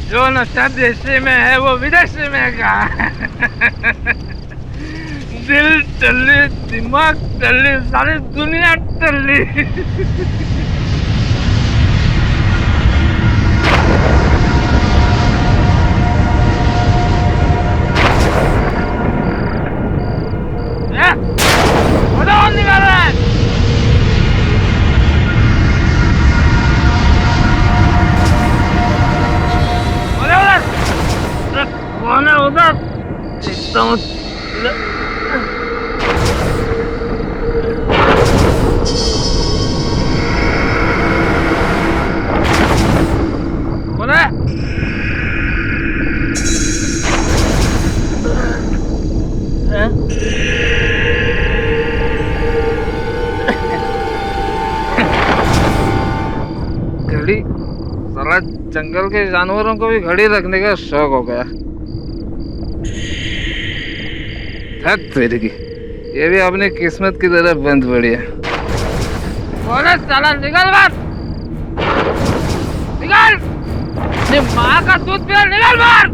जो नशा देशी में है वो विदेशी में कहा। दिल टल्ली, दिमाग टल्ली, सारी दुनिया टल्ली। निकाल रहा है। कौन है उधर? देखता हूँ। कौन है? घड़ी, साला जंगल के जानवरों को भी घड़ी रखने का शौक हो गया। तेरी की ये भी अपनी किस्मत की तरफ बंद पड़ी है। बोले साला निकल बाहर, निकल, अपनी माँ का दूध पिया, निकल बाहर।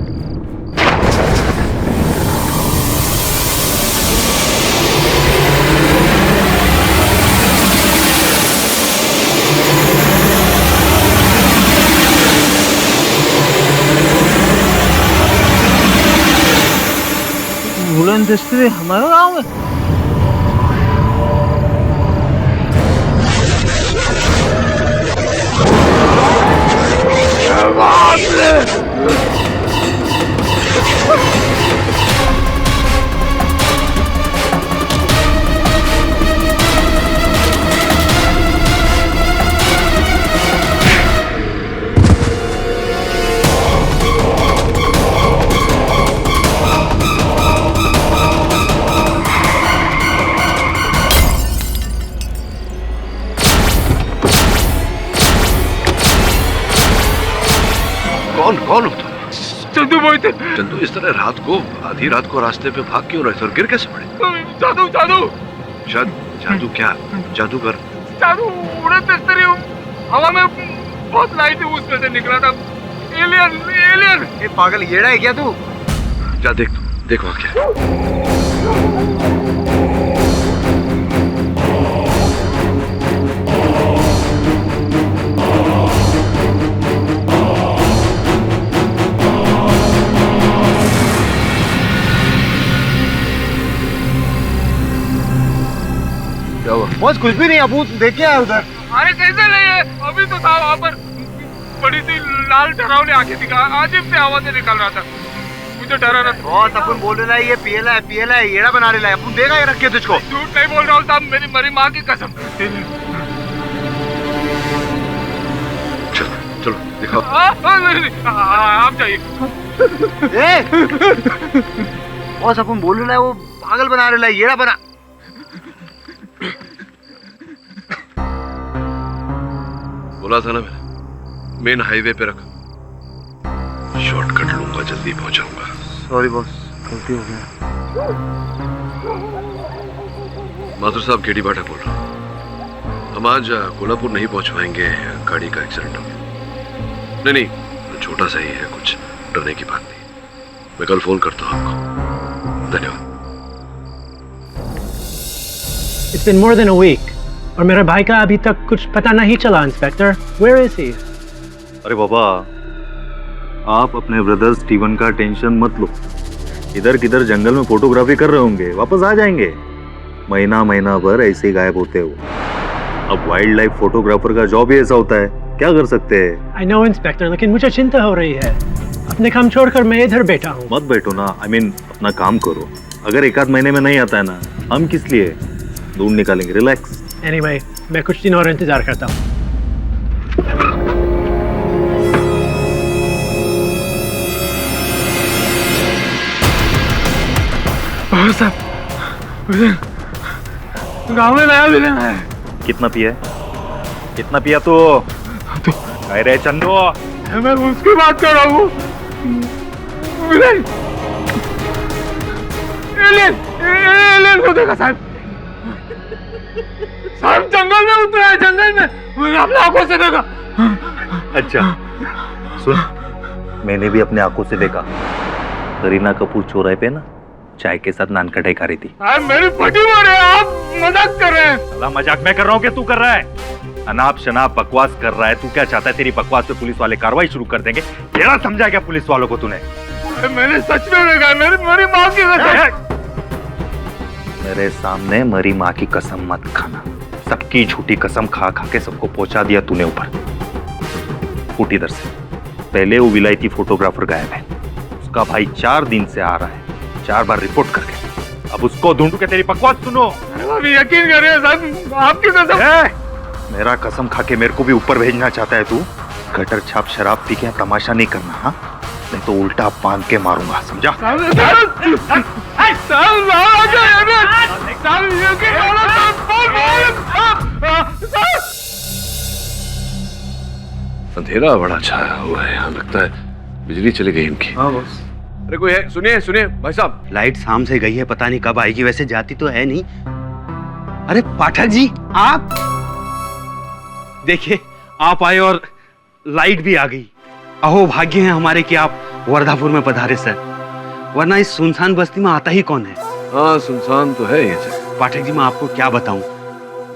बुलंदस्ती हमारे गाँव में? कौन हो तुम? चंदू भाई थे। चंदू, इस तरह रात को, आधी रात को रास्ते पे भाग क्यों रहे थे और गिर कैसे पड़े? जादू जादू जादू क्या? जादूगर? जादू उड़ते तेरी हवा में बहुत लाइट थी, उसमें से निकला था। Alien alien. ये पागल येड़ा है क्या तू? जा देखो क्या। बस कुछ भी नहीं, अबू देख क्या है उधर? अरे कैसे नहीं है, अभी तो था वहाँ पर, बड़ी सी लाल डरावनी आंखें दिखा, अजीब सी आवाजें निकाल रहा था, मुझे डरा रहा था। बहुत अपन बोल रहा है ये पियला है, येड़ा बना रहा है। अपन देगा ये रख के तुझको। झूठ नहीं बोल रहा हूँ साहब, मेरी मरी माँ की कसम। चलो दिखाओ। आप जाइए। बस अपन बोल रहा है वो पागल बना रहा है, येड़ा बना। बोला था ना मैंने, मेन हाईवे पे रख, शॉर्टकट लूंगा, जल्दी पहुंचाऊंगा। सॉरी बॉस, गलती हो गया। माथुर साहब, केडी बाटा बोल रहा हूँ। हम आज कोल्हापुर नहीं पहुंच पाएंगे, गाड़ी का एक्सीडेंट हो गया। नहीं, छोटा सा ही है, कुछ डरने की बात नहीं। मैं कल फोन करता हूँ आपको। धन्यवाद। It's been more than a week. और मेरे भाई का अभी तक कुछ पता नहीं चला, इंस्पेक्टर। Where is he? अरे बाबा, आप अपने ब्रदर स्टीवन का टेंशन मत लो। इधर किधर जंगल में फोटोग्राफी कर रहे होंगे, वापस आ जाएंगे। महीना भर ऐसे ही गायब होते हो। अब वाइल्ड लाइफ फोटोग्राफर का जॉब ही ऐसा होता है, क्या कर सकते हैं? I know इंस्पेक्टर, लेकिन मुझे चिंता हो रही है। अपने काम छोड़कर मैं इधर बैठा हूँ। मत बैठो ना, अपना काम करो। अगर एक आध महीने में नहीं आता है ना, हम किस लिए ढूंढ निकालेंगे। रिलैक्स। Anyway, मैं कुछ दिन और इंतजार करता हूँ। गाँव में नया विलेन है। कितना पिया है? कितना पिया तू? कह रहे चंदू? मैं उसकी बात कर रहा हूँ। विनय, एलियन को देखा साहब। साहब जंगल में उतरा है, जंगल में। मैंने अपनी आंखों से देखा। अच्छा सुन, मैंने भी अपने आंखों से देखा। करीना कपूर चौराहे पे ना चाय के साथ नान कटाई खा रही थी। मेरी फटी हो रही है, आप मजाक कर रहे हैं। अल्लाह मजाक मैं कर रहा हूँ कि तू कर रहा है? अनाप शनाप बकवास कर रहा है। तू क्या चाहता है तेरी बकवास पे पुलिस वाले कार्रवाई शुरू कर देंगे? तेरा समझा क्या पुलिस वालों को तूने? मैंने सच में देखा, मेरी माँ की कसम। मेरे सामने मरी माँ की कसम मत खाना। सबकी झूठी कसम खा खा के सबको पहुंचा दिया तूने ऊपर। उठ इधर से। पहले वो विलायती फोटोग्राफर गायब है, उसका भाई 4 दिन से आ रहा है, 4 बार रिपोर्ट करके। अब उसको ढूंढू के तेरी बकवास सुनो। अभी यकीन करिए साहब, आपकी कसम। मेरा कसम खा के मेरे को भी ऊपर भेजना चाहता है तू? गटर छाप शराब पी के तमाशा नहीं करना, हाँ? नहीं तो उल्टा बांध के मारूंगा, समझा? अंधेरा बड़ा छाया हुआ है यहाँ, लगता है बिजली चली गई इनकी। हाँ बॉस। अरे कोई है? सुनिए सुनिए भाई साहब। लाइट शाम से गई है, पता नहीं कब आएगी। वैसे जाती तो है नहीं। अरे पाठक जी, आप देखिए, आप आए और लाइट भी आ गई। अहो भाग्य है हमारे कि आप वर्धापुर में पधारे सर, वरना इस सुनसान बस्ती में आता ही कौन है। हाँ सुनसान तो है ये जगह। पाठक जी मैं आपको क्या बताऊं,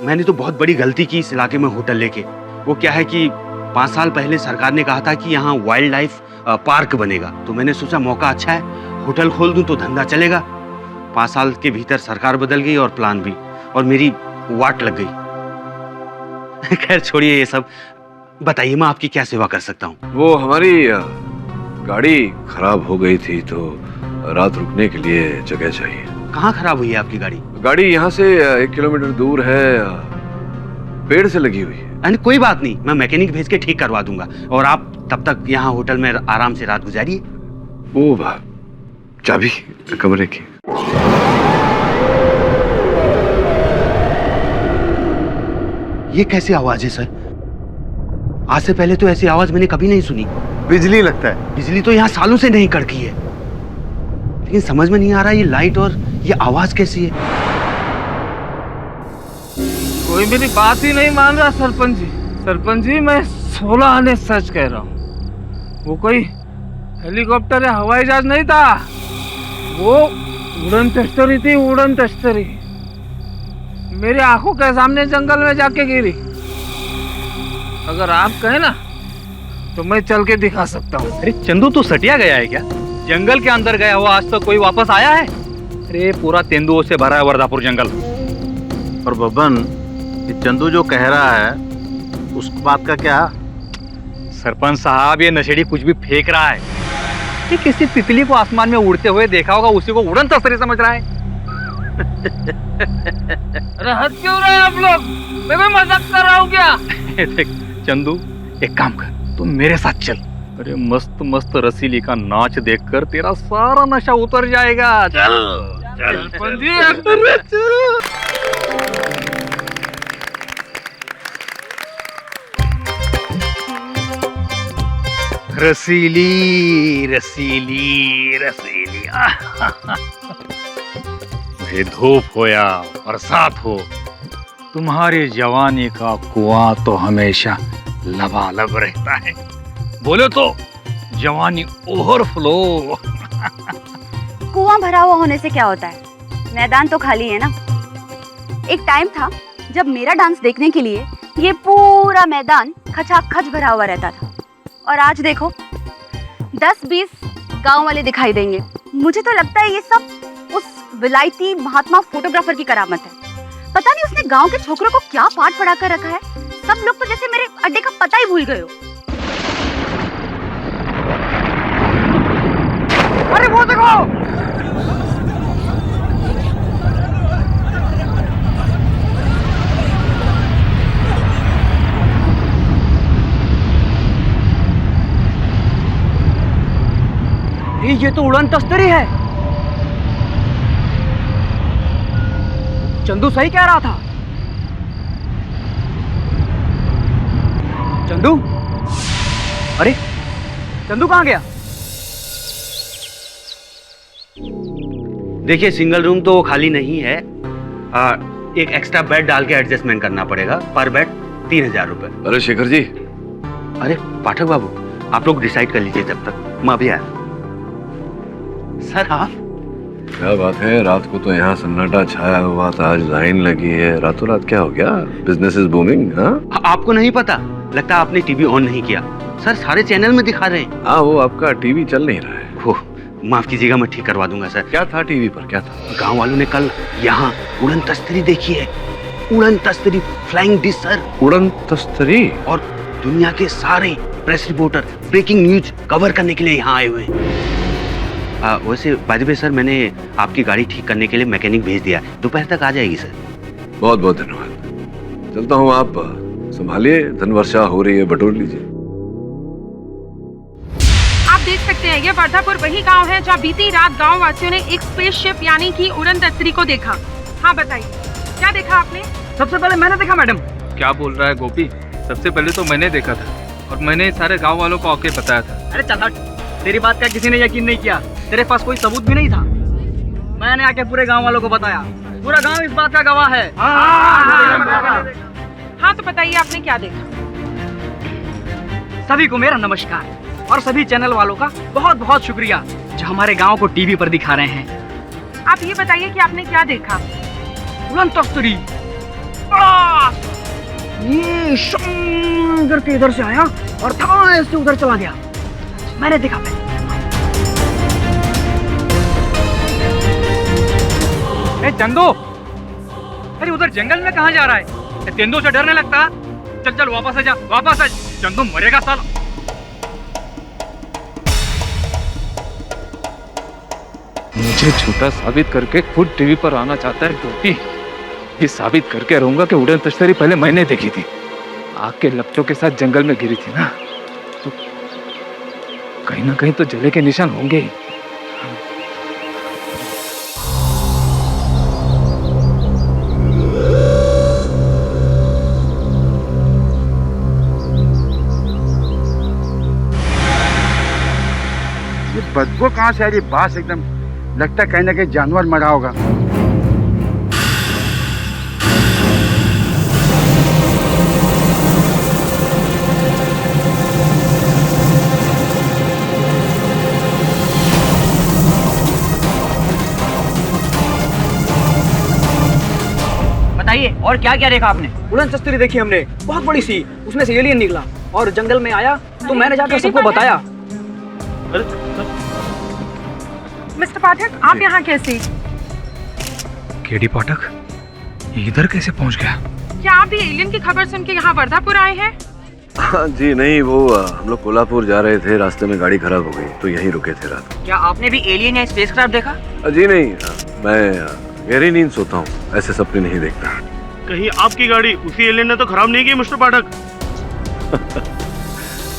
मैंने तो बहुत बड़ी गलती की इस इलाके में होटल लेके। वो क्या है कि 5 साल पहले सरकार ने कहा था कि यहाँ वाइल्ड लाइफ पार्क बनेगा, तो मैंने सोचा मौका अच्छा है, होटल खोल दूं तो धंधा चलेगा। 5 साल के भीतर सरकार बदल गई और प्लान भी, और मेरी वाट लग गई। खैर छोड़िए ये सब, बताइए मैं आपकी क्या सेवा कर सकता हूँ? वो हमारी गाड़ी खराब हो गई थी, तो रात रुकने के लिए जगह चाहिए। कहाँ खराब हुई है आपकी गाड़ी? गाड़ी यहाँ से 1 किलोमीटर दूर है, पेड़ से लगी हुई है। अरे कोई बात नहीं, मैं मैकेनिक भेज के ठीक करवा दूंगा, और आप तब तक यहाँ होटल में आराम से रात गुजारिए। वो चाबी कमरे की। ये कैसी आवाज है सर? आज से पहले तो ऐसी आवाज मैंने कभी नहीं सुनी। बिजली लगता है। बिजली तो यहाँ सालों से नहीं कड़की है, लेकिन समझ में नहीं आ रहा ये लाइट और ये आवाज कैसी है। कोई मेरी बात ही नहीं मान रहा सरपंच जी। सरपंच जी मैं 16 आने सच कह रहा हूँ। वो कोई हेलीकॉप्टर या हवाई जहाज नहीं था, वो उड़न तश्तरी थी, उड़न तश्तरी। मेरी आंखों के सामने जंगल में जाके गिरी। अगर आप कहें ना तो मैं चल के दिखा सकता हूँ। अरे चंदू तू सटिया गया है क्या? जंगल के अंदर गया हुआ आज तक कोई वापस आया है? अरे पूरा तेंदुओं से भरा है वर्धापुर जंगल। और बबन, ये चंदू जो कह रहा है उस बात का क्या? सरपंच साहब ये नशेड़ी कुछ भी फेंक रहा है। ये किसी तितली को आसमान में उड़ते हुए देखा होगा, उसी को उड़न तस्तरी समझ रहा है। अरे हद क्यों रहे हैं आप लोग? मैं कोई मजाक कर रहा हूँ क्या? देख चंदू, एक काम कर, तुम मेरे साथ चल। अरे मस्त मस्त रसीली का नाच देखकर तेरा सारा नशा उतर जाएगा। चल चल सरपंच जी अंदर चल। रसीली रसीली रसीली। ये धूप हो या बरसात हो, तुम्हारी जवानी का कुआं तो हमेशा लबालब रहता है। बोले तो जवानी ओवरफ्लो। कुआं भरा हुआ होने से क्या होता है, मैदान तो खाली है ना। एक टाइम था जब मेरा डांस देखने के लिए ये पूरा मैदान खचाखच भरा हुआ रहता था, और आज देखो 10-20 गांव वाले दिखाई देंगे। मुझे तो लगता है ये सब उस विलायती महात्मा फोटोग्राफर की करामत है। पता नहीं उसने गांव के छोकरों को क्या पाठ पढ़ा कर रखा है। सब लोग तो जैसे मेरे अड्डे का पता ही भूल गए हो। अरे वो देखो, ये तो उड़न तस्तरी है। चंदू सही कह रहा था। चंदू, अरे चंदू कहाँ गया? देखिए सिंगल रूम तो खाली नहीं है, एक एक्स्ट्रा बेड डाल के एडजस्टमेंट करना पड़ेगा। पर बेड 3000 रुपए। अरे शेखर जी, अरे पाठक बाबू, आप लोग डिसाइड कर लीजिए, तब तक मैं अभी आया। सर आप क्या बात है, रात को तो यहाँ सन्नाटा छाया हुआ था, आज लाइन लगी है, रातों रात क्या हो गया? Business is booming. हाँ आपको नहीं पता, लगता है आपने टीवी ऑन नहीं किया। सर सारे चैनल में दिखा रहे हैं। हाँ, वो आपका टीवी चल नहीं रहा है। ओह, माफ कीजिएगा, मैं ठीक करवा दूंगा सर। क्या था टीवी पर, क्या था? गांव वालों ने कल यहाँ उड़न तस्तरी देखी है। उड़न तस्तरी, फ्लाइंग डिश सर। उड़न तस्तरी? और दुनिया के सारे press reporter breaking news cover करने के लिए यहाँ आए हुए हैं। वैसे बाय द वे सर, मैंने आपकी गाड़ी ठीक करने के लिए मैकेनिक भेज दिया, दोपहर तक आ जाएगी सर। बहुत बहुत धन्यवाद। चलता हूँ, आप संभालिए, धनवर्षा हो रही है, बटोर लीजिए। आप देख सकते हैं ये वर्धापुर वही गांव है जहां बीती रात गांव वासियों ने एक स्पेसशिप यानी कि उड़न तस्तरी को देखा। हाँ बताइए, क्या देखा आपने? सबसे पहले मैंने देखा मैडम। क्या बोल रहा है गोपी? सबसे पहले तो मैंने देखा था और मैंने सारे गांव वालों को आके बताया था। अरे चल हट, तेरी बात का किसी ने यकीन नहीं किया, तेरे पास कोई सबूत भी नहीं था। मैंने आके पूरे गांव वालों को बताया, पूरा गांव इस बात का गवाह है। हाँ तो बताइए आपने क्या देखा? सभी को मेरा नमस्कार और सभी चैनल वालों का बहुत बहुत शुक्रिया जो हमारे गांव को टीवी पर दिखा रहे हैं। आप ये बताइए कि आपने क्या देखा? उड़न तस्तरी। ये शंकर के इधर से आया और था से उधर चला गया। मैंने देखा पहले। ए चंदू, अरे उधर जंगल में कहाँ जा रहा है? तेंदुओं से डरने लगता? चल चल वापस आ जा, वापस आ। चंदू मरेगा साला। मुझे झूठा साबित करके खुद टीवी पर आना चाहता है गोपी। ये साबित करके रहूंगा कि उड़न तस्तरी पहले मैंने देखी थी। आग के लपटों के साथ जंगल में गिरी थी ना, तो कहीं ना कहीं तो जले के निशान होंगे ही। ये बदबू कहाँ से आ रही? बास एकदम लगता है कहीं ना कहीं जानवर मरा होगा। बताइए और क्या क्या देखा आपने? उड़न तस्तरी देखी हमने, बहुत बड़ी सी, उसमें से एलियन निकला और जंगल में आया तो मैंने जाकर सबको बताया। मिस्टर पाठक, आप यहाँ कैसे? केडी पाठक इधर कैसे पहुँच गया? क्या आप भी एलियन की खबर सुन के यहाँ वर्धापुर आए हैं? हाँ जी नहीं, वो हम लोग कोल्हापुर जा रहे थे, रास्ते में गाड़ी खराब हो गई तो यहीं रुके थे रात। क्या आपने भी एलियन या स्पेसक्राफ्ट देखा? जी नहीं, मैं गहरी नींद सोता हूँ, ऐसे सपने नहीं देखता। कहीं आपकी गाड़ी उसी एलियन ने तो खराब नहीं की mister Pathak?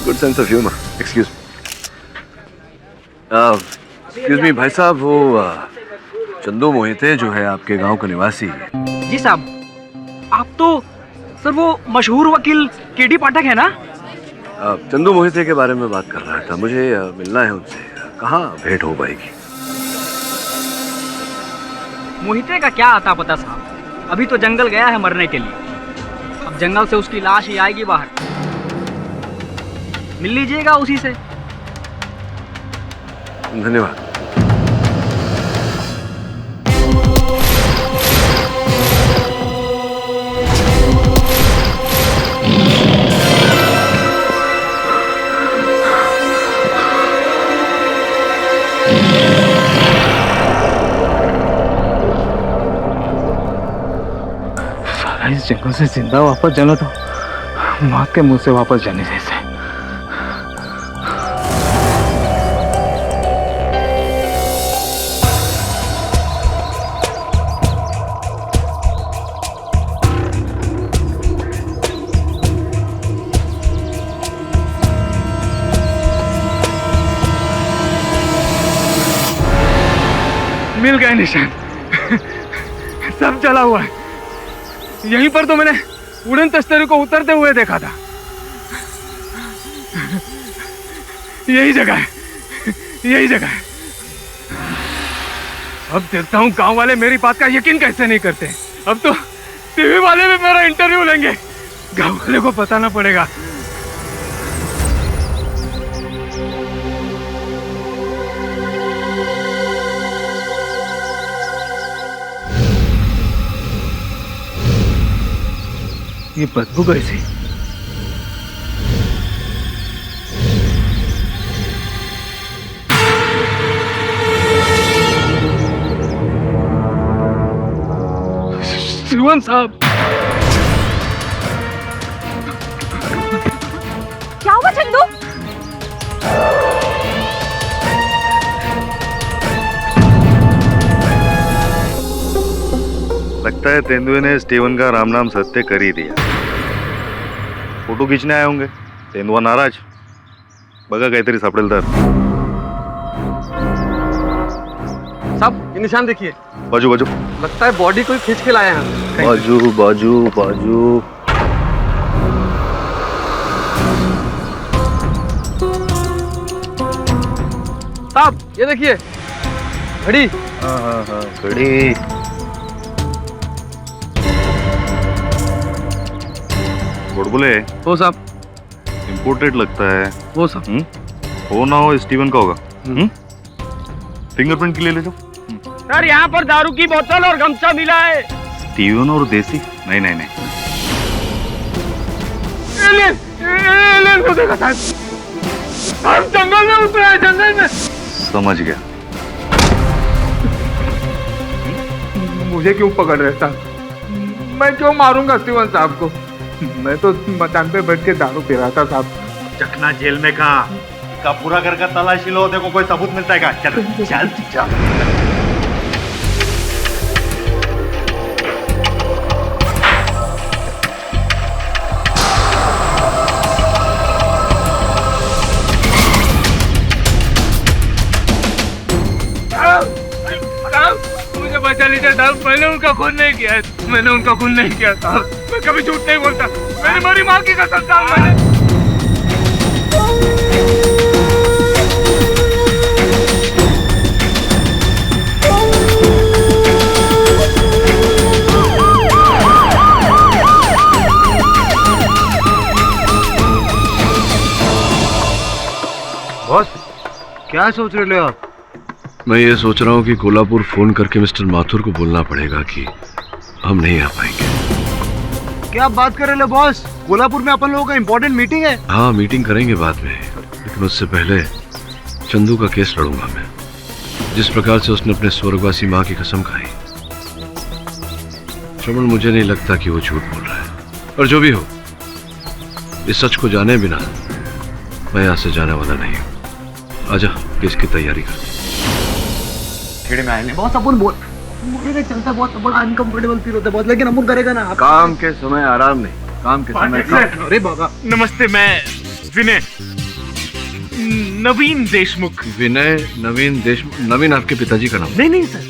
Good sense of humour. Excuse me भाई साहब, वो चंदू मोहिते जो है आपके गांव का निवासी है। जी साहब, आप तो सर वो मशहूर वकील केडी पाठक है ना? चंदू मोहिते के बारे में बात कर रहा था, मुझे मिलना है उनसे, कहाँ भेंट हो पाएगी? मोहिते का क्या आता पता साहब, अभी तो जंगल गया है मरने के लिए, अब जंगल से उसकी लाश ही आएगी बाहर, मिल लीजिएगा उसी से। धन्यवाद। इस जंगल से जिंदा वापस जाना तो मौत के मुंह से वापस जाने जैसे। मिल गए निशान, सब जला हुआ है। यहीं पर तो मैंने उड़न तस्तरी को उतरते हुए देखा था। यही जगह है, यही जगह है। अब देखता हूँ गांव वाले मेरी बात का यकीन कैसे नहीं करते। अब तो टीवी वाले भी मेरा इंटरव्यू लेंगे, गांव वाले को बताना पड़ेगा। ये बदबू कैसी? शिवन साहब, क्या हुआ चंदू? लगता है तेंदुए ने स्टीवन का राम नाम सत्य कर ही दिया। फोटो खींचने आए होंगे, तेंदुआ नाराज, बघा काहीतरी सापडेल तर। साहब ये निशान देखिए, बाजू बाजू, लगता है बॉडी कोई खींच के लाया है। बाजू बाजू बाजू। साहब ये देखिए घड़ी। हाँ, घड़ी। बुलबुले, हो साहब, इम्पोर्टेड लगता है। हो साहब। हो ना हो स्टीवन का होगा। फिंगरप्रिंट के लिए ले जाओ। सर यहाँ पर दारू की बोतल और गमछा मिला है। स्टीवन और देसी? नहीं नहीं नहीं, एलियन को देखा साहब, हम जंगल में उतरे हैं, जंगल में। समझ गया। मुझे क्यों पकड़ रहे साहब? मैं क्यों मारूंगा स्टीवन साहब को? मैं तो मचान पे बैठ के दारू पी रहा था साहब। चकना जेल में का पूरा घर का तलाशी लो, देखो कोई सबूत मिलता है क्या? चल चल चल। मुझे बचा लीजिए साहब, मैंने उनका खून नहीं किया है, मैंने उनका खून नहीं किया साहब। मैं कभी झूठ नहीं बोलता, मैंने मेरी माँ की कसम साहब। मैंने बॉस, क्या सोच रहे हो आप? मैं ये सोच रहा हूँ कि कोल्हापुर फोन करके मिस्टर माथुर को बोलना पड़ेगा कि हम नहीं आ पाएंगे। क्या बात कर रहे हो बॉस? कोल्हापुर में अपन लोगों का इम्पोर्टेंट मीटिंग है। हाँ, मीटिंग करेंगे बाद में, लेकिन उससे पहले चंदू का केस लड़ूंगा मैं। जिस प्रकार से उसने अपने स्वर्गवासी माँ की कसम खाई, श्रवण, मुझे नहीं लगता कि वो झूठ बोल रहा है। और जो भी हो, इस सच को जाने बिना मैं यहाँ से जाने वाला नहीं हूँ। आजा, केस की तैयारी कर। खेड़े में आएंगे। बहुत अपन बोल मुझे चलता, बहुत बड़ा अनकंफर्टेबल फील होता है बहुत, लेकिन अपन करेगा ना। काम के समय आराम नहीं, काम के समय काम। अरे बाबा नमस्ते, मैं विनय नवीन देशमुख। विनय नवीन देशमुख? नवीन आपके पिताजी का नाम? नहीं सर,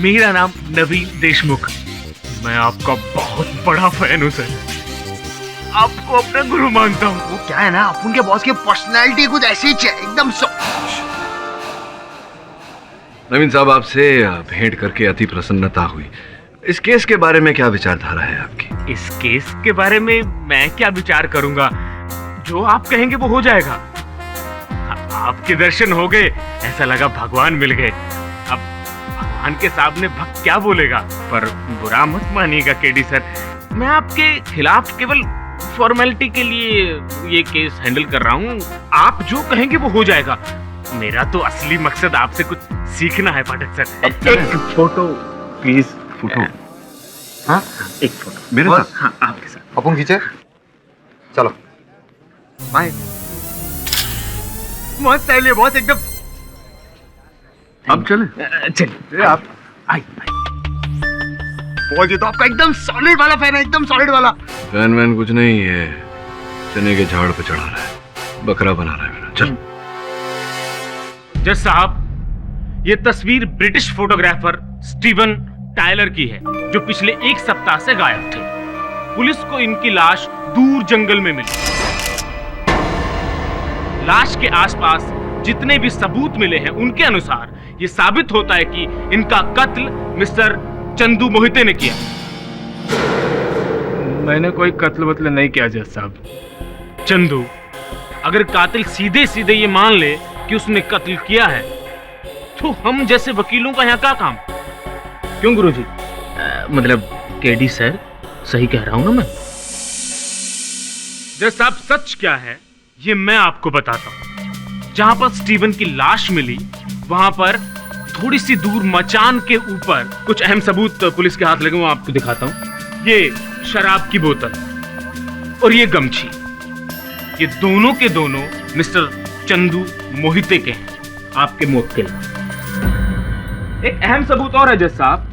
मेरा नाम नवीन देशमुख। मैं आपका बहुत बड़ा फैन हूँ सर, आपको अपना गुरु मानता हूँ। वो क्या है ना, अपन के बॉस की पर्सनैलिटी कुछ ऐसी ही है, एकदम नवीन साहब, आपसे भेंट करके अति प्रसन्नता हुई। इस केस के बारे में क्या विचारधारा है आपकी? इस केस के बारे में मैं क्या विचार करूंगा, जो आप कहेंगे वो हो जाएगा। आपके दर्शन हो गए, ऐसा लगा भगवान मिल गए। अब भगवान के सामने भक्त क्या बोलेगा, पर बुरा मत मानिएगा केडी सर, मैं आपके खिलाफ केवल फॉर्मेलिटी के लिए ये केस हैंडल कर रहा हूँ। आप जो कहेंगे वो हो जाएगा। मेरा तो असली मकसद आपसे कुछ सीखना है पाठक सर। एक फोटो प्लीज। फोटो? हाँ, एक फोटो मेरे साथ? हाँ, आपके साथ। अपन खींचे, चलो बाय। बहुत सही है, बहुत एकदम। अब चले? चलिए आप आई। बोल, ये तो आपका एकदम सॉलिड वाला फैन है, एकदम सॉलिड वाला। फैन वैन कुछ नहीं है, चने के झाड़ पे चढ़ा रहा है, बकरा बना रहा है मेरा। चल। जज साहब, ये तस्वीर ब्रिटिश फोटोग्राफर स्टीवन टायलर की है, जो पिछले एक सप्ताह से गायब थे। पुलिस को इनकी लाश दूर जंगल में मिली। लाश के आसपास जितने भी सबूत मिले हैं उनके अनुसार ये साबित होता है कि इनका कत्ल मिस्टर चंदू मोहिते ने किया। मैंने कोई कत्ल वत्ल नहीं किया जज साहब। चंदू, अगर कातिल सीधे सीधे ये मान ले कि उसने कत्ल किया है तो हम जैसे वकीलों का यहाँ क्या काम? क्यों गुरुजी? मतलब केडी सर, सही कह रहा हूं ना मैं? जज साहब, सच क्या है ये मैं आपको बताता हूं। जहां पर स्टीवन की लाश मिली वहां पर थोड़ी सी दूर मचान के ऊपर कुछ अहम सबूत पुलिस के हाथ लगे, वो आपको दिखाता हूं। ये शराब की बोतल और ये गमछी, ये दोनों के दोनों मिस्टर चंदू मोहिते के हैं, आपके मुवक्किल। एक अहम सबूत और है जज साहब,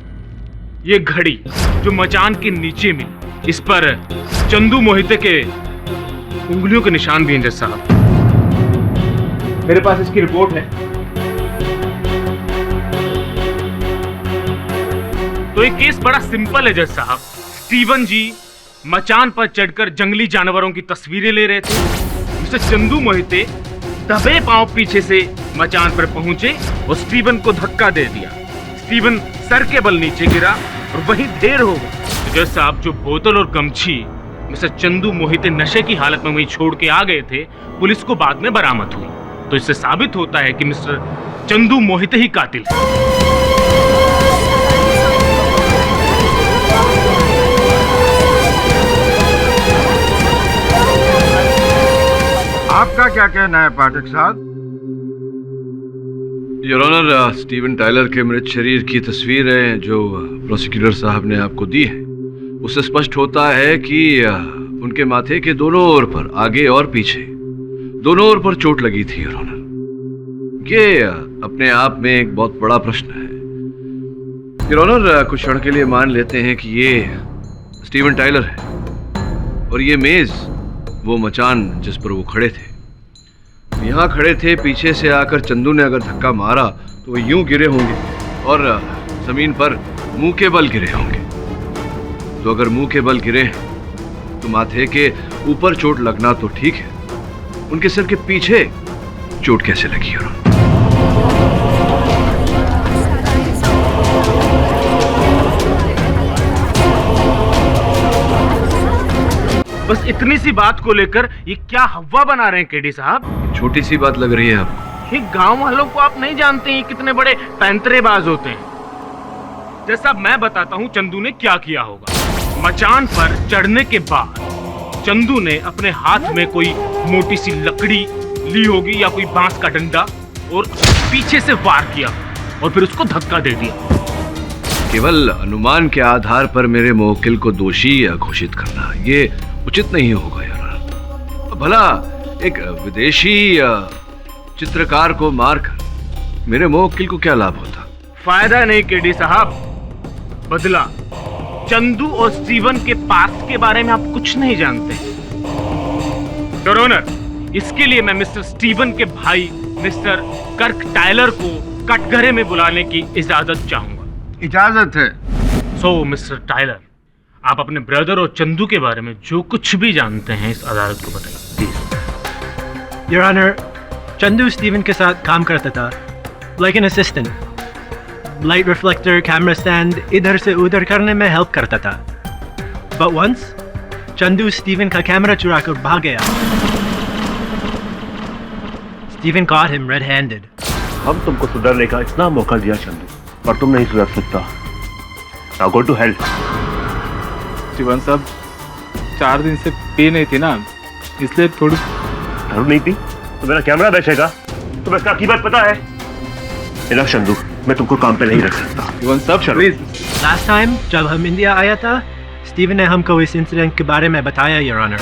ये घड़ी जो मचान के नीचे मिली, इस पर चंदू मोहिते के उंगलियों के निशान भी हैं जज साहब। मेरे पास इसकी रिपोर्ट है। तो ये केस बड़ा सिंपल है जज साहब। स्टीवन जी मचान पर चढ़कर जंगली जानवरों की तस्वीरें ले रहे थे। मिस्टर चंदू मोहिते दबे पांव पीछे से मचान पर पहुंचे और स्टीवन को धक्का दे दिया। स्टीवन सर के बल नीचे गिरा और वहीं ढेर हो गया। तो जज साहब, जो बोतल और गमछी मिस्टर चंदू मोहिते नशे की हालत में वहीं छोड़ के आ गए थे, पुलिस को बाद में बरामद हुई। तो इससे साबित होता है कि मिस्टर चंदू मोहिते ही कातिल है। आपका क्या कहना है पाठक साहब? योर ऑनर, स्टीवन टायलर के मृत शरीर की तस्वीरें जो प्रोसिक्यूटर साहब ने आपको दी है, उससे स्पष्ट होता है कि उनके माथे के दोनों ओर पर, आगे और पीछे, दोनों ओर पर चोट लगी थी। योर ऑनर, ये अपने आप में एक बहुत बड़ा प्रश्न है। योर ऑनर, कुछ क्षण के लिए मान लेते हैं कि ये स्टीवन टायलर है और ये मेज वो मचान जिस पर वो खड़े थे। यहाँ खड़े थे, पीछे से आकर चंदू ने अगर धक्का मारा तो वो यूं गिरे होंगे और जमीन पर मुंह के बल गिरे होंगे। तो अगर मुंह के बल गिरे तो माथे के ऊपर चोट लगना तो ठीक है, उनके सर के पीछे चोट कैसे लगी? बस इतनी सी बात को लेकर ये क्या हवा बना रहे हैं केडी साहब? छोटी सी बात लग रही है आपको? ये गांव वालों को आप नहीं जानते हैं कितने बड़े पैंतरेबाज होते हैं। जैसा मैं बताता हूँ चंदू ने क्या किया होगा। मचान पर चढ़ने के बाद चंदू ने अपने हाथ में कोई मोटी सी लकड़ी ली होगी या कोई बांस का डंडा और पीछे से वार किया और फिर उसको धक्का दे दिया। केवल अनुमान के आधार पर मेरे मुवक्किल को दोषी घोषित करना ये उचित नहीं होगा यार। भला एक विदेशी चित्रकार को मारकर मेरे मुवक्किल को क्या लाभ होता? फायदा नहीं केडी साहब, बदला। चंदू और स्टीवन के पास के बारे में आप कुछ नहीं जानते। योर ऑनर, इसके लिए मैं मिस्टर स्टीवन के भाई मिस्टर कर्क टायलर को कटघरे में बुलाने की इजाजत चाहूंगा। इजाजत है। सो मिस्टर टायलर, आप अपने ब्रदर और चंदू के बारे में जो कुछ भी जानते हैं इस अदालत को बताइए। योर ऑनर, चंदू स्टीवन के साथ काम करता था, like an assistant. Light reflector, camera stand इधर से उधर करने में हेल्प करता था। बट वंस चंदू स्टीवन का कैमरा चुरा कर भाग गया। Steven caught him red-handed. हम तुमको सुधरने का इतना मौका दिया चंदू, पर तुम नहीं सुधर सकता। Now go to hell. Steven साहब 4 दिन से पी नहीं थी ना, इसलिए थोड़ी। दारू नहीं पी तो मेरा कैमरा बेचेगा? तुम्हें इसका कीमत पता है? इला चंदू, मैं तुमको काम पे नहीं रख सकता। स्टीवन साहब प्लीज। Last time जब हम इंडिया आया था, स्टीवन ने हमको इस इंसिडेंट के बारे में बताया, your honour.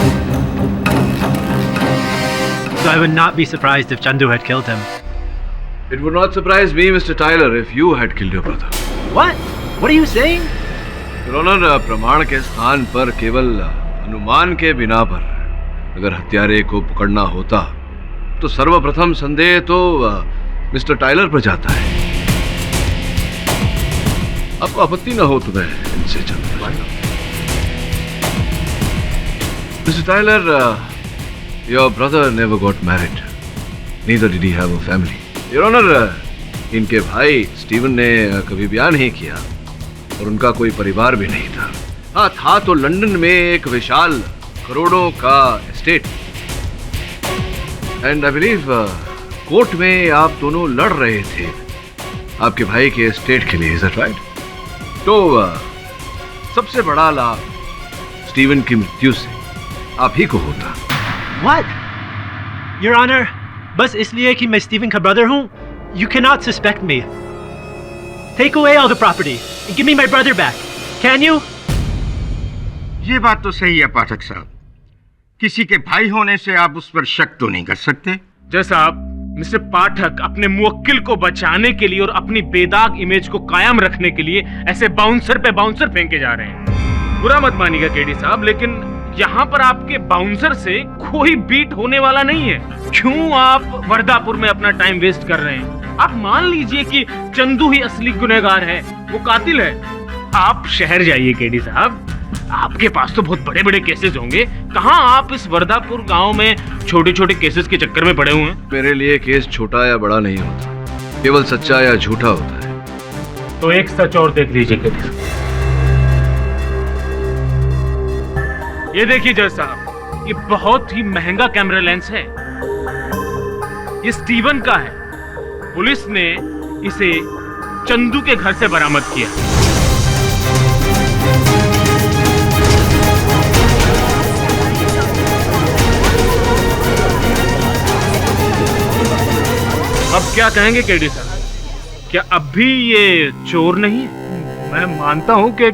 So I would not be surprised if Chandu had killed him. It would not surprise me, Mr. Tyler, if you had killed your brother. What? What are you saying? Your Honor, प्रमाण के स्थान पर केवल अनुमान के बिना पर अगर हत्यारे को पकड़ना होता तो सर्वप्रथम संदेह तो मिस्टर टाइलर पर जाता है। आपको आपत्ति न हो तो मैं इनसे चलता हूं। Mister Tyler, your brother never got married. neither did he have a family. Your Honor, इनके भाई स्टीवन ने कभी ब्याह नहीं किया और उनका कोई परिवार भी नहीं था। हाँ था तो लंदन में एक विशाल करोड़ों का estate. And I believe court में आप दोनों लड़ रहे थे आपके भाई के एस्टेट के लिए, इज दैट राइट? तो सबसे बड़ा लाभ स्टीवन की मृत्यु से आप ही को होता। What? Your Honor, बस इसलिए कि मैं स्टीवन का ब्रदर हूँ, you cannot suspect me. Take away all the property and give me my brother back. Can you? ये बात तो सही है पाठक साहब, किसी के भाई होने से आप उस पर शक तो नहीं कर सकते। जज साहब, मिस्टर पाठक अपने मुवक्किल को बचाने के लिए और अपनी बेदाग इमेज को कायम रखने के लिए ऐसे बाउंसर पे बाउंसर फेंके जा रहे हैं। बुरा मत मानिएगा केडी साहब, लेकिन यहाँ पर आपके बाउंसर से कोई बीट होने वाला नहीं है। क्यों आप वर्धापुर में अपना टाइम वेस्ट कर रहे हैं? आप मान लीजिए कि चंदू ही असली गुनहगार है, वो कातिल है। आप शहर जाइए केडी साहब, आपके पास तो बहुत बड़े बड़े केसेस होंगे। कहाँ आप इस वर्धापुर गांव में छोटे छोटे केसेस के चक्कर में पड़े हुए हैं? मेरे लिए केस छोटा या बड़ा नहीं होता, केवल सच्चा या झूठा होता है। तो एक सच और देख लीजिए केडी साहब। ये देखिए जज साहब, ये बहुत ही महंगा कैमरा लेंस है। ये स्टीवन का है। पुलिस ने इसे चंदू के घर से बरामद किया। अब क्या कहेंगे केडी साहब, क्या अब भी ये चोर नहीं है? मैं मानता हूँ कि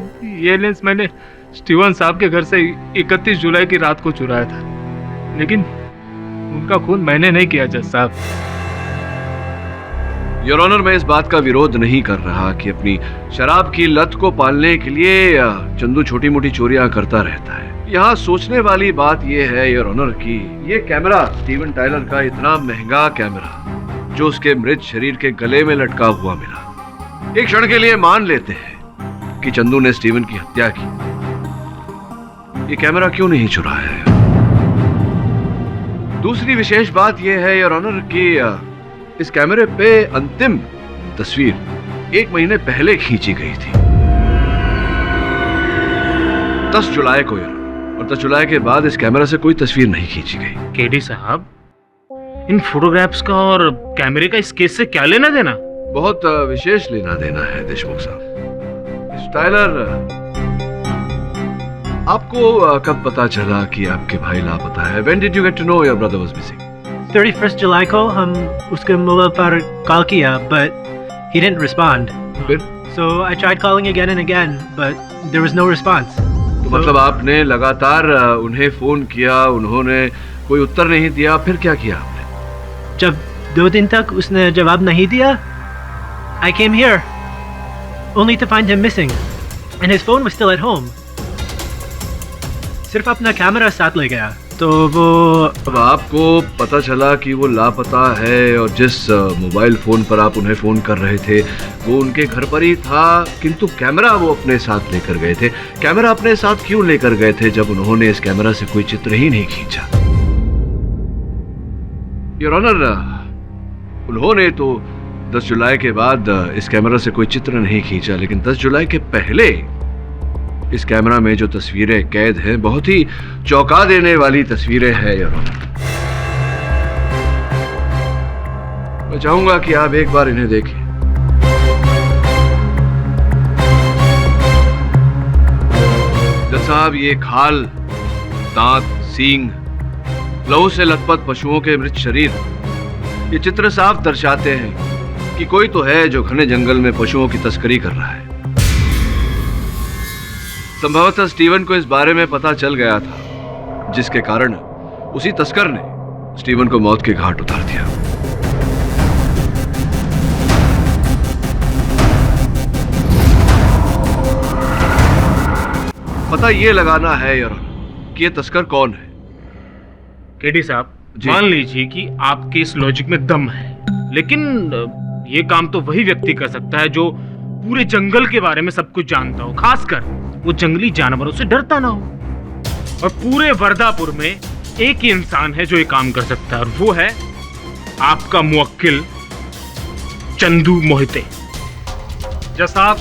ये लेंस मैंने स्टीवन साहब के घर से 31 जुलाई की रात को चुराया था, लेकिन उनका खून मैंने नहीं किया जज साहब। योर ऑनर, मैं इस बात का विरोध नहीं कर रहा कि अपनी शराब की लत को पालने के लिए चंदू छोटी मोटी चोरियां करता रहता है। यहाँ सोचने वाली बात यह है योर ऑनर कि ये कैमरा स्टीवन टायलर का इतना महंगा कैमरा जो उसके मृत शरीर के गले में लटका हुआ मिला, एक क्षण के लिए मान लेते हैं कि चंदू ने स्टीवन की हत्या की, ये कैमरा क्यों नहीं चुराया है? दूसरी विशेष बात यह है योर ऑनर कि इस कैमरे पे अंतिम तस्वीर 1 महीने पहले खींची गई थी, 10 जुलाई को योर ऑनर, और 10 जुलाई के बाद इस कैमरा से कोई तस्वीर नहीं खींची गई। केडी साहब, इन फोटोग्राफ्स का और कैमरे का इस केस से क्या लेना देना? बहुत विशेष लेना देना है देशमुख साहब। टायलर, आपको कब पता चला कि आपके भाई लापता है? When did you get to know your brother was missing? 31 जुलाई को हम उसके मोबाइल पर कॉल किया, but he didn't respond. फिर? So I tried calling again and again, but there was no response. तो मतलब आपने लगातार उन्हें फोन किया, उन्होंने कोई उत्तर नहीं दिया, फिर क्या किया आपने? जब 2 दिन तक उसने जवाब नहीं दिया, I came here only to find him missing, and his phone was still at home. सिर्फ अपना कैमरा साथ ले गया, तो वो अब आपको पता चला कि वो लापता है और जिस मोबाइल फोन पर आप उन्हें फोन कर रहे थे वो उनके घर पर ही था, किंतु कैमरा वो अपने साथ लेकर गए थे। कैमरा अपने साथ क्यों लेकर गए थे जब उन्होंने इस कैमरा से कोई चित्र ही नहीं खींचा? योर ऑनर, उन्होंने तो 10 जुलाई के बाद इस कैमरा से कोई चित्र नहीं खींचा, लेकिन 10 जुलाई के पहले इस कैमरा में जो तस्वीरें कैद हैं बहुत ही चौंका देने वाली तस्वीरें हैं योर ऑनर। मैं चाहूंगा कि आप एक बार इन्हें देखें। जज साहब, ये खाल, दांत, सींग, लहू से लथपथ पशुओं के मृत शरीर, ये चित्र साफ दर्शाते हैं कि कोई तो है जो घने जंगल में पशुओं की तस्करी कर रहा है। संभवतः स्टीवन को इस बारे में पता चल गया था, जिसके कारण उसी तस्कर ने स्टीवन को मौत के घाट उतार दिया। पता ये लगाना है यार कि ये तस्कर कौन है। केडी साहब, मान लीजिए कि आपके इस लॉजिक में दम है, लेकिन ये काम तो वही व्यक्ति कर सकता है जो पूरे जंगल के बारे में सब कुछ जानता हो, खासकर वो जंगली जानवरों से डरता ना हो। और पूरे वर्धापुर में एक ही इंसान है जो ये काम कर सकता है, और वो है आपका मुवक्किल चंदू मोहिते। जज साहब,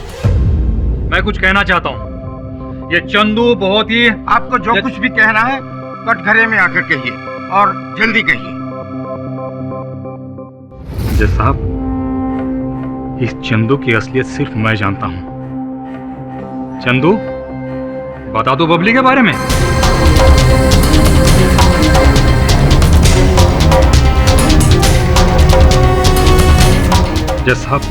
मैं कुछ कहना चाहता हूँ। ये चंदू बहुत ही... आपको जो कुछ भी कहना है कटघरे में आकर कहिए और जल्दी कहिए। जज साहब, इस चंदू की असलियत सिर्फ मैं जानता हूँ। चंदू, बता दो बबली के बारे में। जज साहब,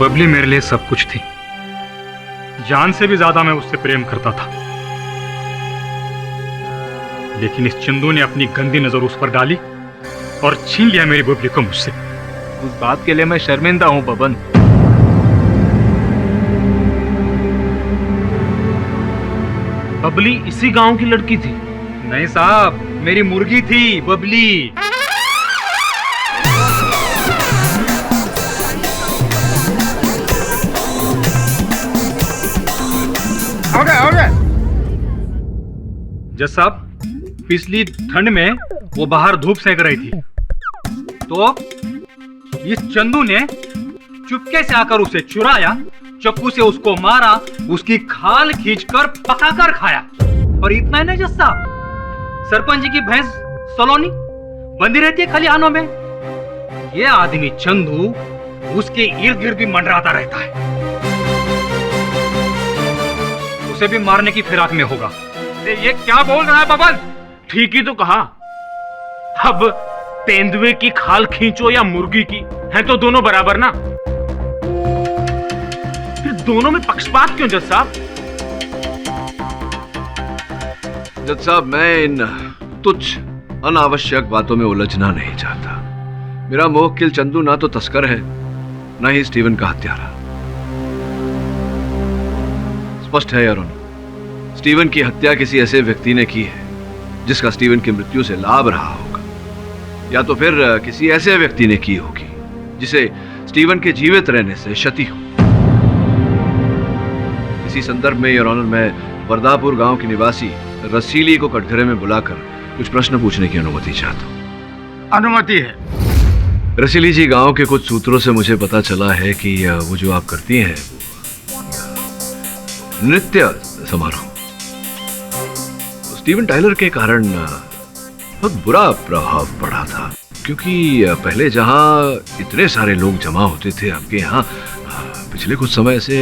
बबली मेरे लिए सब कुछ थी। जान से भी ज्यादा मैं उससे प्रेम करता था। लेकिन इस चंदू ने अपनी गंदी नजर उस पर डाली और छीन लिया मेरी बबली को मुझसे। उस बात के लिए मैं शर्मिंदा हूँ बबन। बबली इसी गांव की लड़की थी? नहीं साहब, मेरी मुर्गी थी बबली। हो गया। जज साहब, पिछली ठंड में वो बाहर धूप सेक रही थी, तो इस चंदू ने चुपके से आकर उसे चुराया, चाकू से उसको मारा, उसकी खाल खींचकर पकाकर खाया। और इतना ही नहीं जज साहब, सरपंच जी की भैंस सलोनी बंदी रहती है खलिहानों में। ये आदमी चंदू उसके इर्द गिर्द भी मंडराता रहता है। उसे भी मारने की फिराक में होगा। ये क्या बोल रहा है बबन? ठीक ही तो कहा। अब तेंदुए की खाल खींचो या मुर्गी की, है तो दोनों बराबर ना। फिर दोनों में पक्षपात क्यों जज साहब? जज साहब, मैं इन तुच्छ अनावश्यक बातों में उलझना नहीं चाहता। मेरा मुवक्किल चंदू ना तो तस्कर है, ना ही स्टीवन का हत्यारा। स्पष्ट है अरुण, स्टीवन की हत्या किसी ऐसे व्यक्ति ने की है जिसका स्टीवन की मृत्यु से लाभ रहा होगा, या तो फिर किसी ऐसे व्यक्ति ने की होगी जिसे स्टीवन के जीवित रहने से क्षति हो। इसी संदर्भ में योर ऑनर, मैं वरदापुर गांव की निवासी रसीली को कटघरे में बुलाकर कुछ प्रश्न पूछने की अनुमति चाहता हूँ। अनुमति है। रसीली जी, गांव के कुछ सूत्रों से मुझे पता चला है कि वो जो आप करती हैं नृत्य समारोह, स्टीवन टाइलर के कारण बहुत बुरा प्रभाव पड़ा था। क्योंकि पहले जहां इतने सारे लोग जमा होते थे, आपके यहाँ पिछले कुछ समय से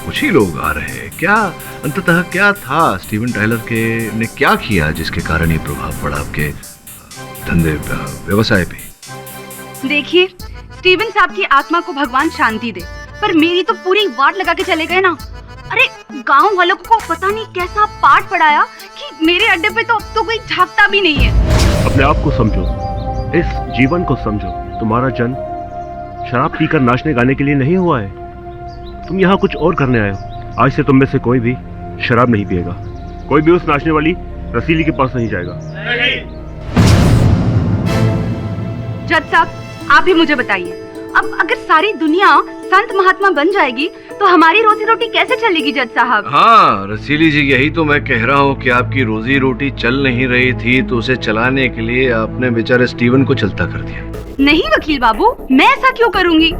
कुछ ही लोग आ रहे हैं। क्या अंततः क्या था स्टीवन टाइलर के ने क्या किया जिसके कारण ये प्रभाव पड़ा आपके धंधे व्यवसाय पे? देखिए, स्टीवन साहब की आत्मा को भगवान शांति दे, पर मेरी तो पूरी वाट लगा के चले गए ना। अरे गांव वालों को पता नहीं कैसा पाठ पढ़ाया कि मेरे अड्डे पे तो अब तो कोई झांकता भी नहीं है। अपने आप को समझो, इस जीवन को समझो। तुम्हारा जन्म शराब पीकर नाचने गाने के लिए नहीं हुआ है। तुम यहाँ कुछ और करने आए हो। आज से तुम में से कोई भी शराब नहीं पिएगा। कोई भी उस नाचने वाली रसीली के पास नहीं जाएगा। जज साहब, आप ही मुझे बताइए, अब अगर सारी दुनिया संत महात्मा बन जाएगी तो हमारी रोजी रोटी कैसे चलेगी जज साहब? हाँ रसीली जी, यही तो मैं कह रहा हूँ कि आपकी रोजी रोटी चल नहीं रही थी, तो उसे चलाने के लिए आपने बेचारे स्टीवन को चलता कर दिया। नहीं वकील बाबू, मैं ऐसा क्यों करूँगी?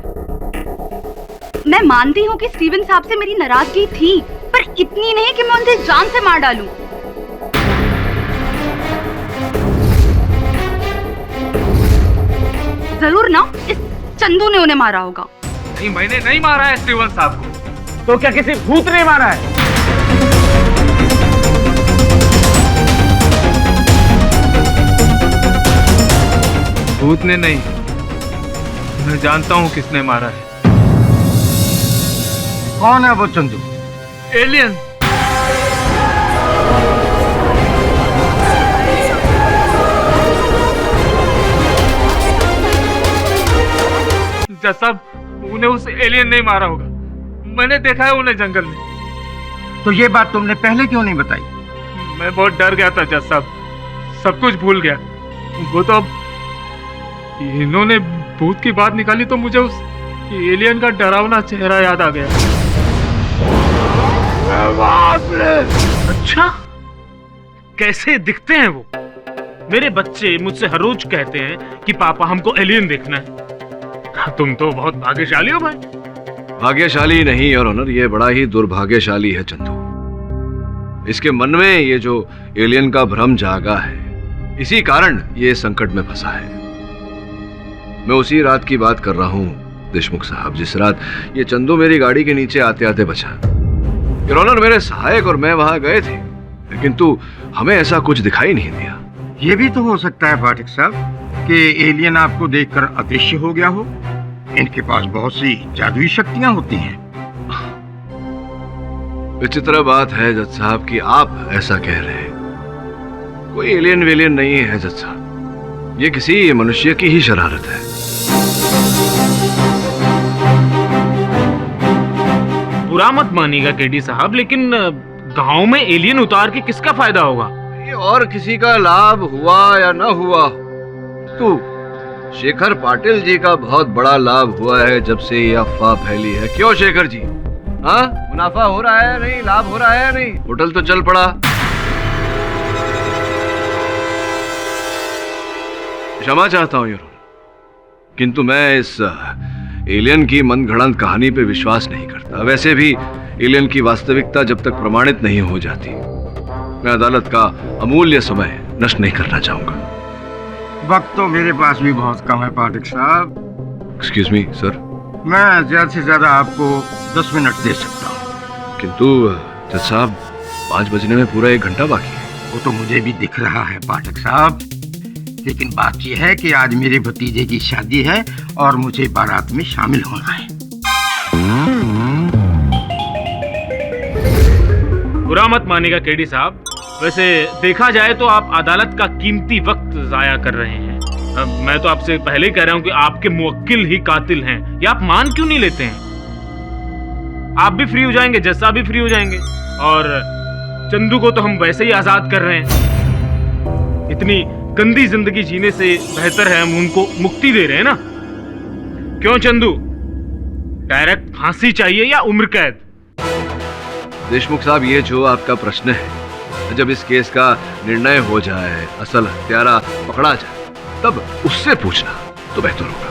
मैं मानती हूँ कि स्टीवन साहब से मेरी नाराजगी थी, पर इतनी नहीं कि मैं उन्हें जान से मार डालूं। जरूर ना, इस चंदू ने उन्हें मारा होगा। नहीं, मैंने नहीं मारा है स्टीवन साहब को। तो क्या किसी भूत ने मारा है? भूत ने नहीं, मैं जानता हूँ किसने मारा है। कौन है वो चंदू? एलियन। जज साहब, उन्हें उस एलियन ने मारा होगा। मैंने देखा है उन्हें जंगल में। तो ये बात तुमने पहले क्यों नहीं बताई? मैं बहुत डर गया था जज साहब, सब कुछ भूल गया। वो तो अब इन्होंने भूत की बात निकाली तो मुझे उस एलियन का डरावना चेहरा याद आ गया। अच्छा, कैसे दिखते हैं वो? मेरे बच्चे मुझसे हर रोज कहते हैं कि पापा हमको एलियन देखना है। तुम तो बहुत भाग्यशाली हो भाई। भाग्यशाली नहीं और ऑनर, ये बड़ा ही दुर्भाग्यशाली है चंदू। इसके मन में ये जो एलियन का भ्रम जागा है, इसी कारण ये संकट में फंसा है। मैं उसी रात की बात कर रहा हूँ देशमुख साहब, जिस रात ये चंदू मेरी गाड़ी के नीचे आते आते बचा। योर ऑनर, मेरे सहायक और मैं वहां गए थे, किंतु हमें ऐसा कुछ दिखाई नहीं दिया। ये भी तो हो सकता है पाठक साहब कि एलियन आपको देखकर अदृश्य हो गया हो। इनके पास बहुत सी जादुई शक्तियां होती हैं। विचित्र बात है जज साहब कि आप ऐसा कह रहे हैं। कोई एलियन वेलियन नहीं है जज साहब, ये किसी मनुष्य की ही शरारत है। बुरा मत मानिएगा केडी साहब, लेकिन गांव में एलियन उतार के किसका फायदा होगा? ये और किसी का लाभ हुआ या न हुआ, तो शेखर पाटिल जी का बहुत बड़ा लाभ हुआ है जब से ये अफवाह फैली है। क्यों शेखर जी? हाँ, मुनाफा हो रहा है नहीं, लाभ हो रहा है नहीं, होटल तो चल पड़ा। क्षमा चाहता हूं यूरो, किंतु मैं इस एलियन की मनगढ़ंत कहानी पे विश्वास नहीं करता। वैसे भी एलियन की वास्तविकता जब तक प्रमाणित नहीं हो जाती, मैं अदालत का अमूल्य समय नष्ट नहीं करना चाहूंगा। वक्त तो मेरे पास भी बहुत कम है पाठक साहब। एक्सक्यूज मी सर, मैं ज्यादा से ज्यादा आपको 10 मिनट दे सकता हूँ। किंतु जज साहब 5 बजने में पूरा 1 घंटा बाकी है। वो तो मुझे भी दिख रहा है पाठक साहब, लेकिन बात यह है कि आज मेरे भतीजे की शादी है और मुझे बारात में शामिल होना है। बुरा मत मानिएगा केडी साहब, वैसे देखा जाए तो आप अदालत का कीमती वक्त जाया कर रहे हैं। मैं तो आपसे पहले ही कह रहा हूं कि आपके मुवक्किल ही कातिल हैं। ये आप मान क्यों नहीं लेते हैं? आप भी फ्री हो जाएंगे, जज साहब भी फ्री हो जाएंगे, और चंदू को तो हम वैसे ही आजाद कर रहे हैं। इतनी गंदी जिंदगी जीने से बेहतर है हम उनको मुक्ति दे रहे हैं ना। क्यों चंदू, डायरेक्ट फांसी चाहिए या उम्र कैद? देशमुख साहब, ये जो आपका प्रश्न है, जब इस केस का निर्णय हो जाए, असल हत्यारा पकड़ा जाए, तब उससे पूछना तो बेहतर होगा।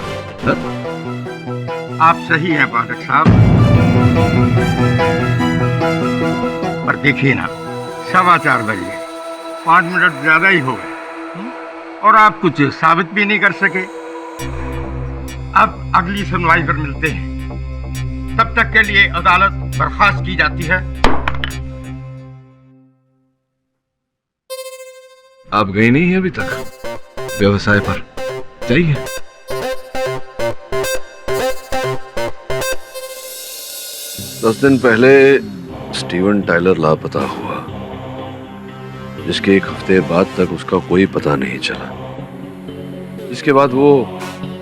आप सही हैं पाठक साहब, पर देखिए ना, 4:15 बज गए, 5 मिनट ज्यादा ही हो गए और आप कुछ साबित भी नहीं कर सके। अब अगली सुनवाई पर मिलते हैं, तब तक के लिए अदालत बर्खास्त की जाती है। आप गई नहीं है अभी तक व्यवसाय पर? जाइए। दस दिन पहले स्टीवन टायलर लापता हुआ, जिसके 1 हफ्ते बाद तक उसका कोई पता नहीं चला। जिसके बाद वो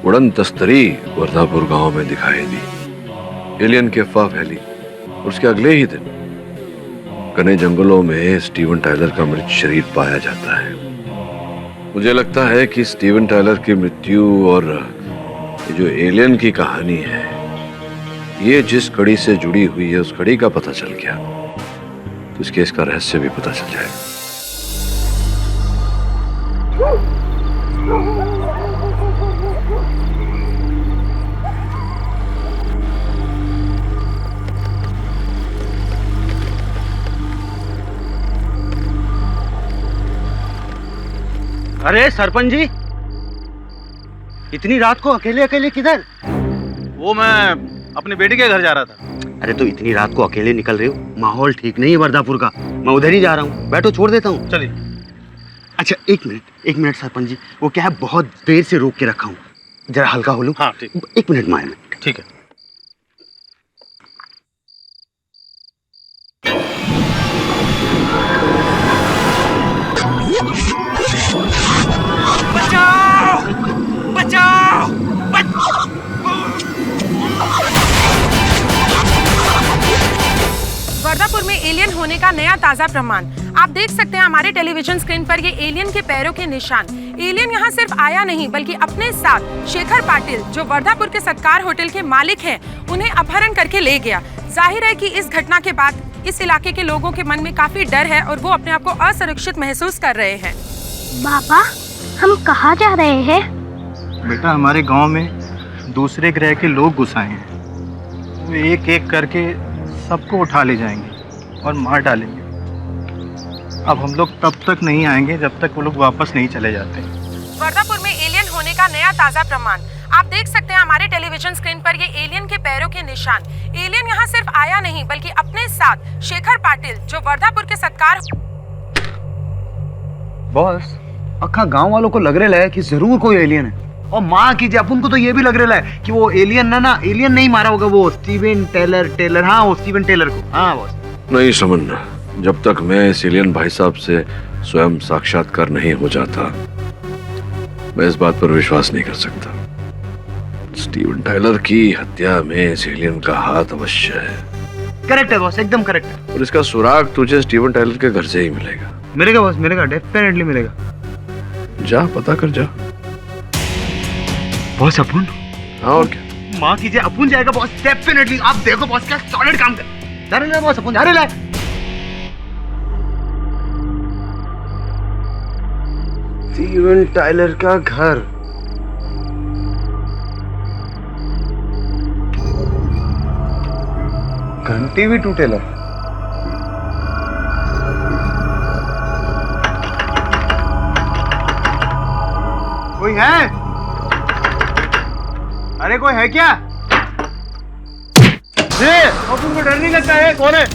उड़न तस्तरी वर्धापुर गांव में दिखाई दी। एलियन की अफवाह फैली और उसके अगले ही दिन घने जंगलों में स्टीवन टायलर का मृत शरीर पाया जाता है। मुझे लगता है कि स्टीवन टायलर की मृत्यु और ये जो एलियन की कहानी है, ये जिस कड़ी से जुड़ी हुई है, उस कड़ी का पता चल गया तो इस केस का रहस्य भी पता चल जाएगा। अरे सरपंच जी, इतनी रात को अकेले अकेले किधर? वो मैं अपनी बेटी के घर जा रहा था। अरे तो इतनी रात को अकेले निकल रहे हो? माहौल ठीक नहीं है वर्धापुर का। मैं उधर ही जा रहा हूँ, बैठो, छोड़ देता हूँ। चलिए। अच्छा एक मिनट सरपंच जी, वो क्या है, बहुत देर से रोक के रखा हूँ, जरा हल्का हो लूँ। हाँ ठीक। 1 मिनट माया में। ठीक है। वर्धापुर में एलियन होने का नया ताजा प्रमाण। आप देख सकते हैं हमारे टेलीविजन स्क्रीन पर ये एलियन के पैरों के निशान। एलियन यहाँ सिर्फ आया नहीं, बल्कि अपने साथ शेखर पाटिल, जो वर्धापुर के सत्कार होटल के मालिक हैं, उन्हें अपहरण करके ले गया। जाहिर है कि इस घटना के बाद इस इलाके के लोगों के मन में काफी डर है और वो अपने आप को असुरक्षित महसूस कर रहे हैं। बाबा, हम कहाँ जा रहे हैं? बेटा हमारे गांव में दूसरे ग्रह के लोग घुस आए हैं। वो एक एक करके सबको उठा ले जाएंगे और मार डालेंगे। अब हम लोग तब तक नहीं आएंगे जब तक वो लोग वापस नहीं चले जाते। वर्धापुर में एलियन होने का नया ताजा प्रमाण। आप देख सकते हैं हमारे टेलीविजन स्क्रीन पर ये एलियन के पैरों के निशान। एलियन यहाँ सिर्फ आया नहीं बल्कि अपने साथ शेखर पाटिल जो वर्धापुर के सत्कार। बॉस अखा गांव वालों को लग रहा है कि जरूर कोई एलियन है, और माँ कीजिए अपन को तो ये भी लग रहा है कि वो एलियन ना एलियन नहीं मारा होगा, वो स्टीवन टेलर हाँ वो स्टीवन टेलर को। हाँ बॉस। नहीं समझना, जब तक मैं इस एलियन भाई साहब से स्वयं साक्षात्कार नहीं हो जाता मैं इस बात पर विश्वास नहीं कर सकता। स्टीवन टाइलर की हत्या में इस एलियन का हाथ अवश्य है। करेक्ट है बॉस, एकदम करेक्ट है। और इसका सुराग तुझे स्टीवन टाइलर के घर से ही मिलेगा। मिलेगा बॉस, मिलेगा, डेफिनेटली मिलेगा। जा पता कर जा। बॉस अपुन? हाँ और क्या, माँ कीजिए अपुन जाएगा बॉस, डेफिनेटली। आप देखो बॉस क्या सॉलिड काम कर। जा रहे बॉस अपुन, जा रहे। स्टीवन टाइलर का घर। घंटी भी टूटेला। कोई है? अरे कोई है क्या? अपुन को डर नहीं लगता है? कौन है?